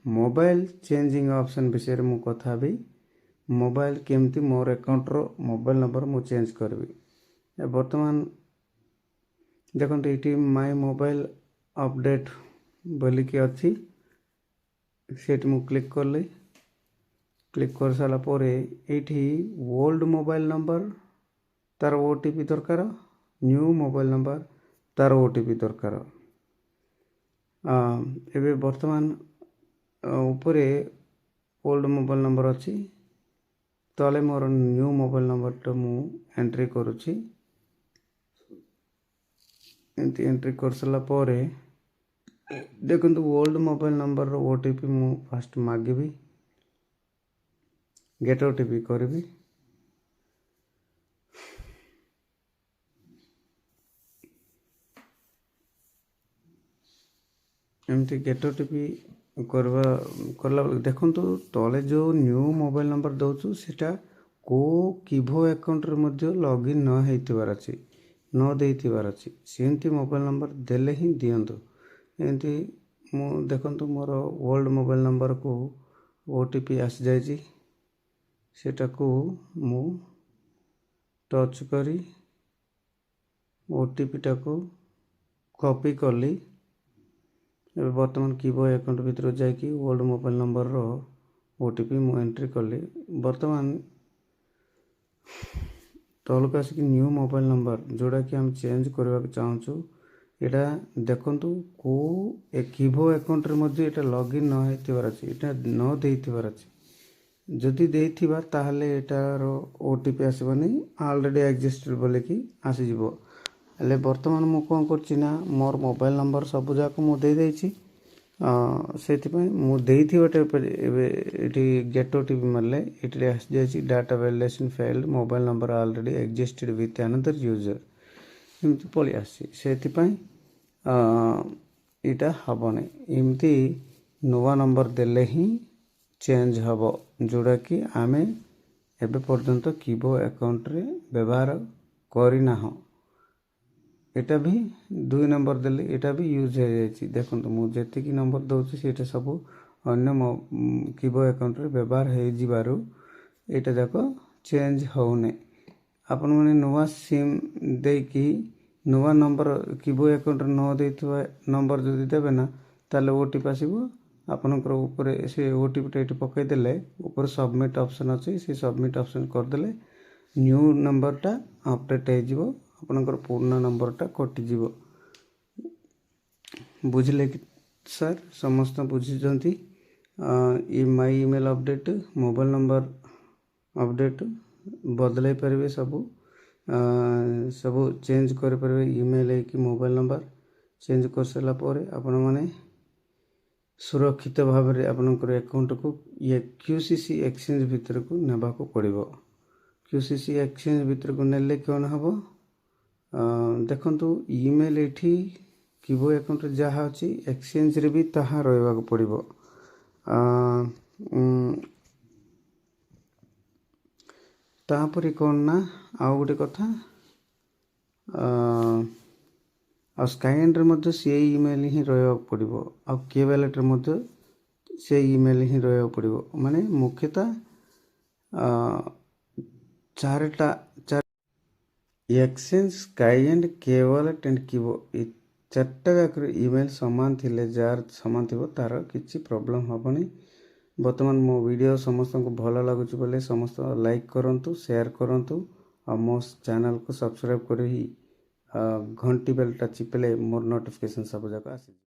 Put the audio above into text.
Mobile changing option विषय मु कथा भी मोबाइल केमती मोर अकाउंट रो मोबाइल नंबर मु चेंज करबी वर्तमान देखो ये माय मोबाइल अपडेट बोलिकी अच्छी सेठी मु क्लिक करली क्लिक कर सारा पर ये ओल्ड मोबाइल नंबर तार ओटीपी दरकार न्यू मोबाइल नंबर तार ओटीपी दरकार एबे वर्तमान ऊपर ओल्ड मोबाइल नंबर अच्छी तले मोर न्यू मोबाइल नंबर मु एंट्री करुच्ची एमती एंट्री कर सारा पर देखो ओल्ड मोबाइल नंबर ओटीपी मु फास्ट मागिबी गेट ओटीपी करबी एमती गेट ओटीपी करला देखो तले जो न्यू मोबाइल नंबर दौचु सेटा को किभो अकाउंट रे मध्य लॉगिन न हेतिबार अछि न देइतिबार अछि सेमती मोबाइल नंबर देले ही दियंतु एमती मु देखो मोर ओल्ड मोबाइल नंबर को ओटीपी आसी जाइछि सेटा को मु टच करी ओटीपी टा को कॉपी करली वर्तमान किबो अकाउंट भीतर जाकि ओल्ड मोबाइल नंबर रो ओटीपी मु एंट्री करली वर्तमान तलक आसिक न्यू मोबाइल नंबर जोड़ा कि हम चेंज करबा चाहूँ एटा देखंतु को किबो अकाउंट रे मध्ये एटा लॉगिन न हेतिबार अछि एटा न देइतिबार अछि जदि देइथिबा ताहले एटार ओटीपी आसीबनी ऑलरेडी एग्जिस्टेड बोले कि आसी जिवो हेले वर्तमान मु कोन करछि ना मोर मोबाइल नंबर सब जाक मु दे देछि सेथिपय मु देइथिबाटे एटी गेट ओटीपी मारले एटी आसी जाइछि data validation failed mobile number already existed with another user एमती पळि आसी सेथिपय एटा हबने एमती नवा नंबर देले ही चेंज हबो जोड़ा कि आमे एबे पर्यंत किबो अकाउंट रे व्यवहार करि ना हो एटा भी 2 नंबर देले एटा भी यूज हो जाइछि देखो मु जेति की नंबर दउछि सेटा सब अन्य किबो अकाउंट रे व्यवहार हे जिबारु एटा जाको चेंज होउने आपण माने नवा सिम दे की नवा नंबर किबो अकाउंट रे न देथिबा नंबर जदि देबे ना ताले ओटीपी आसीबो आपनकर ऊपर से ओटीपी टा पकई देले ऊपर सबमिट ऑप्शन अछि से सबमिट ऑप्शन कर देले न्यू नंबर टा अपडेट हे जिवो आपनकर पुराना नंबर टा कटि जिवो बुझले कि सर समस्त बुझी जंती ई my email update mobile number update बदलै परबे सब चेंज कर परबे ईमेल कि मोबाइल नंबर चेंज कर सला पर आपण माने सुरक्षित भाव में आपनकर अकाउंट को ये क्यूसीसी एक्सचेंज भीतर को नेबा को पड़िबो क्यूसीसी एक्सचेंज भीतर को नेले कोन हबो देखंतु ईमेल एठी किबो अकाउंट रे जहा अछि एक्सचेंज रे भी ताहा रहबा को पड़िबो तापरे कोन ना आ गोटे कथा आ स्काइएंड रे मध्ये से ईमेल ही रहबा पड़िबो आ के वैलेट रे मध्ये से ईमेल ही रहबा पड़िबो माने मुख्यतः चारटा एक्सचेंज स्काइएंड के वैलेट एंड किबो ए चारटा जाकर ईमेल समान थिले जार समान थिबो तार किछि प्रॉब्लम हबनी वर्तमान मो वीडियो समस्त को भल लागुच बोले समस्त लाइक करंतु शेयर करंतु और मो चैनल को सब्सक्राइब करी घंटी बेल टा चिपले मोर नोटिफिकेशन सब जगह आसी।